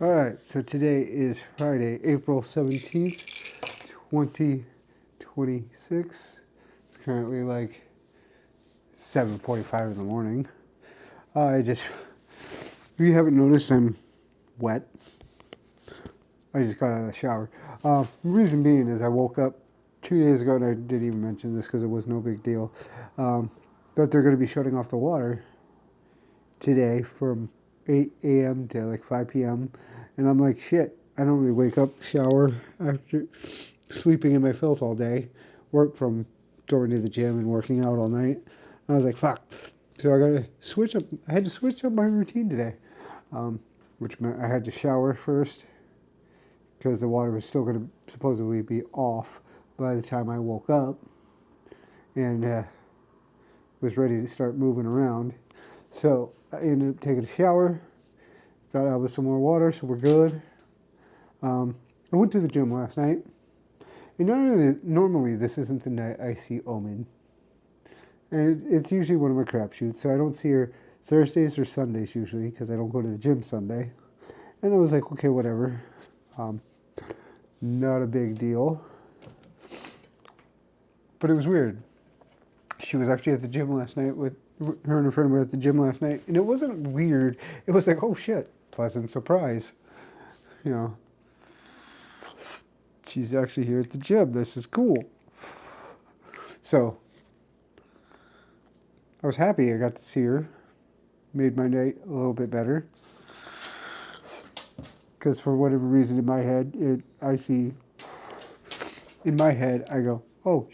Alright, so today is Friday, April 17th, 2026. It's currently like 7:45 in the morning. If you haven't noticed, I'm wet. I just got out of the shower. The reason being is I woke up 2 days ago, and I didn't even mention this because it was no big deal, that they're going to be shutting off the water today from 8 a.m. to like 5 p.m. And I'm like, shit, I don't really wake up, shower after sleeping in my filth all day, work from going to the gym and working out all night. I was like, fuck. So I got to switch up. I had to switch up my routine today, which meant I had to shower first because the water was still going to supposedly be off by the time I woke up and was ready to start moving around. So I ended up taking a shower, got out with some more water, so we're good. I went to the gym last night. And normally this isn't the night I see Omen. And it's usually one of my crapshoots, so I don't see her Thursdays or Sundays usually because I don't go to the gym Sunday. And I was like, okay, whatever. Not a big deal. But it was weird. She was actually at the gym last night with her and a friend were at the gym last night, and it wasn't weird. It was like, oh shit, pleasant surprise. You know, she's actually here at the gym. This is cool. So I was happy I got to see her. Made my night a little bit better. Because for whatever reason in my head, in my head, I go, oh,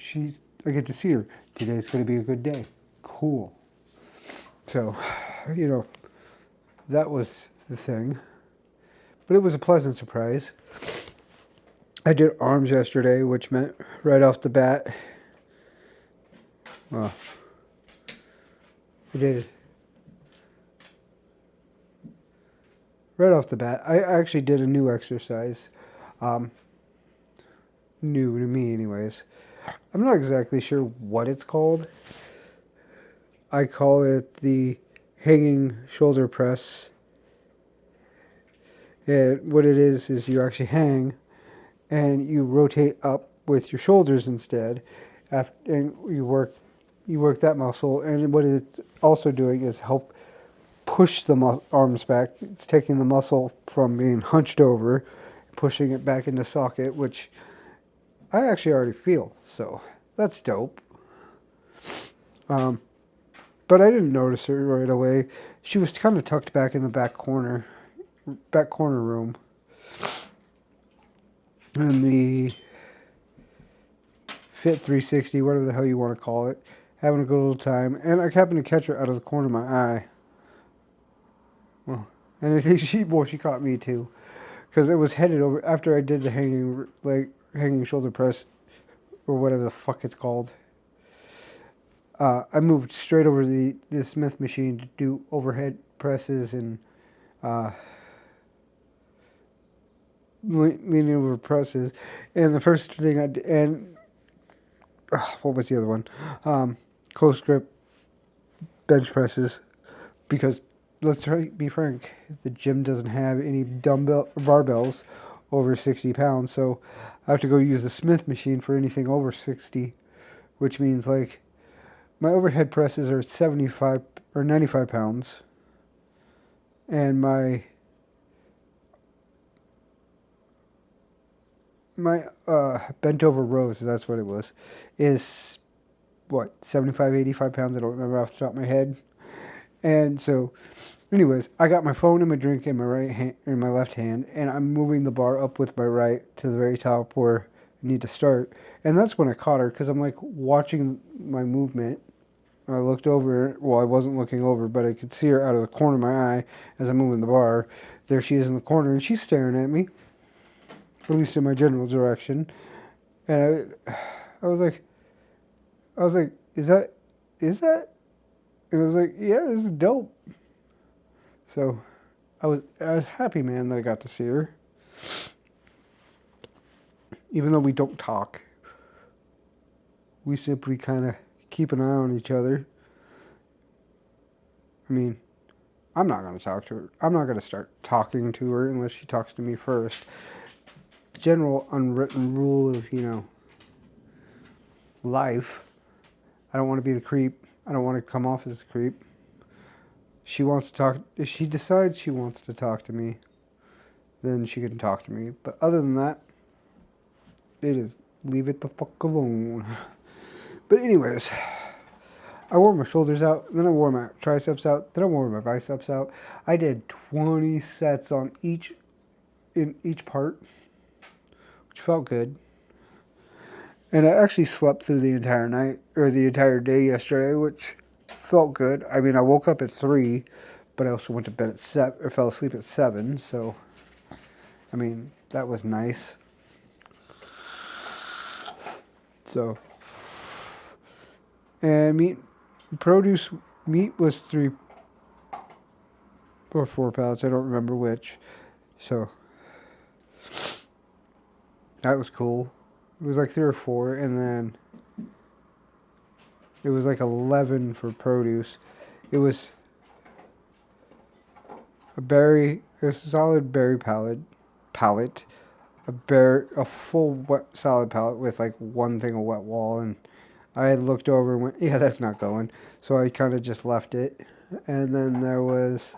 I get to see her. Today's going to be a good day. Cool. So, that was the thing. But it was a pleasant surprise. I did arms yesterday, which meant right off the bat, well, I did right off the bat. I actually did a new exercise. New to me, anyways. I'm not exactly sure what it's called. I call it the hanging shoulder press. And what it is you actually hang and you rotate up with your shoulders instead. And you work that muscle. And what it's also doing is help push the arms back. It's taking the muscle from being hunched over, pushing it back into socket, which I actually already feel. So that's dope. But I didn't notice her right away. She was kind of tucked back in the back corner room. And the Fit 360, whatever the hell you want to call it, having a good little time. And I happened to catch her out of the corner of my eye. Well, and I think she caught me too. Because it was headed over, after I did the hanging shoulder press, or whatever the fuck it's called. I moved straight over the Smith machine to do overhead presses and leaning over presses. And the first thing I did, and what was the other one? Close grip bench presses. Because let's be frank, the gym doesn't have any barbells over 60 pounds. So I have to go use the Smith machine for anything over 60, which means like my overhead presses are 75 or 95 pounds. And my bent over rows, that's what it was, is what, 75, 85 pounds? I don't remember off the top of my head. And so, anyways, I got my phone and my drink in my left hand, and I'm moving the bar up with my right to the very top where I need to start. And that's when I caught her, because I'm like watching my movement. I looked over, well, I wasn't looking over, but I could see her out of the corner of my eye as I'm moving the bar. There she is in the corner, and she's staring at me, at least in my general direction. And I was like, is that? And I was like, yeah, this is dope. So I was happy, man, that I got to see her. Even though we don't talk, we simply kind of keep an eye on each other. I mean, I'm not going to talk to her. I'm not going to start talking to her unless she talks to me first. General unwritten rule of, life. I don't want to be the creep. I don't want to come off as a creep. She wants to talk. If she decides she wants to talk to me, then she can talk to me. But other than that, it is leave it the fuck alone. But anyways, I wore my shoulders out, then I wore my triceps out, then I wore my biceps out. I did 20 sets on in each part, which felt good. And I actually slept through the entire night, or the entire day yesterday, which felt good. I mean, I woke up at 3, but I also went to bed at 7, or fell asleep at 7, so, I mean, that was nice. So, and produce meat was 3 or 4 pallets, I don't remember which, so, that was cool. It was like 3 or 4, and then it was like 11 for produce. It was a solid berry pallet, a full wet solid pallet with like one thing of wet wall, and I had looked over and went, yeah, that's not going. So I kind of just left it, and then there was,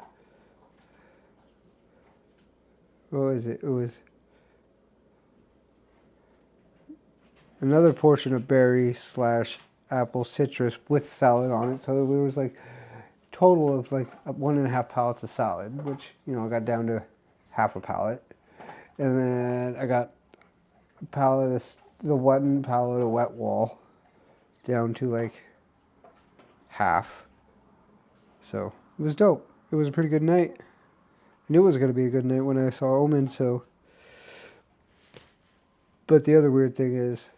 what was it? It was another portion of berry / apple citrus with salad on it. So it was like total of like 1.5 pallets of salad, which, I got down to half a pallet. And then I got one pallet of wet wall down to like half. So it was dope. It was a pretty good night. I knew it was going to be a good night when I saw Omen, so. But the other weird thing is,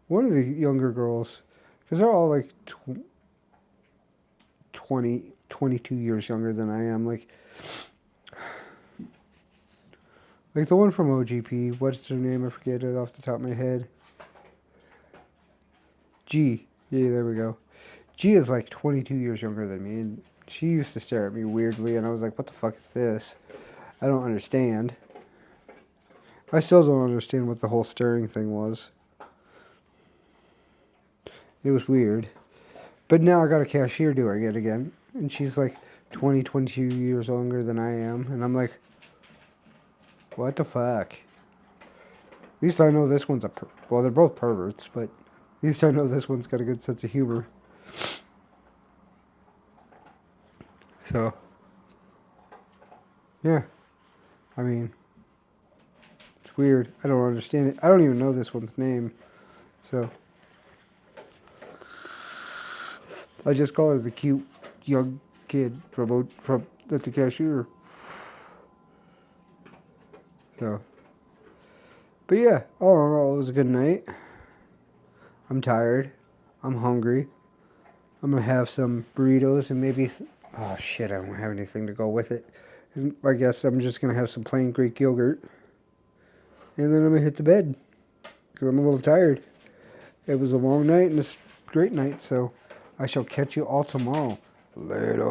one of the younger girls, because they're all like 20, 22 years younger than I am, like the one from OGP, what's her name? I forget it off the top of my head. G. Yeah, there we go. G is like 22 years younger than me, and she used to stare at me weirdly, and I was like, what the fuck is this? I don't understand. I still don't understand what the whole staring thing was. It was weird. But now I got a cashier doing it again, and she's like 22 years younger than I am, and I'm like, what the fuck? At least I know this one's well, they're both perverts, but at least I know this one's got a good sense of humor. So, yeah. I mean, it's weird. I don't understand it. I don't even know this one's name. So, I just call her the cute young kid from that's a cashier. So, but yeah, all in all, it was a good night. I'm tired. I'm hungry. I'm gonna have some burritos and maybe. Oh shit! I don't have anything to go with it. And I guess I'm just gonna have some plain Greek yogurt, and then I'm gonna hit the bed because I'm a little tired. It was a long night and a great night, so I shall catch you all tomorrow. Later.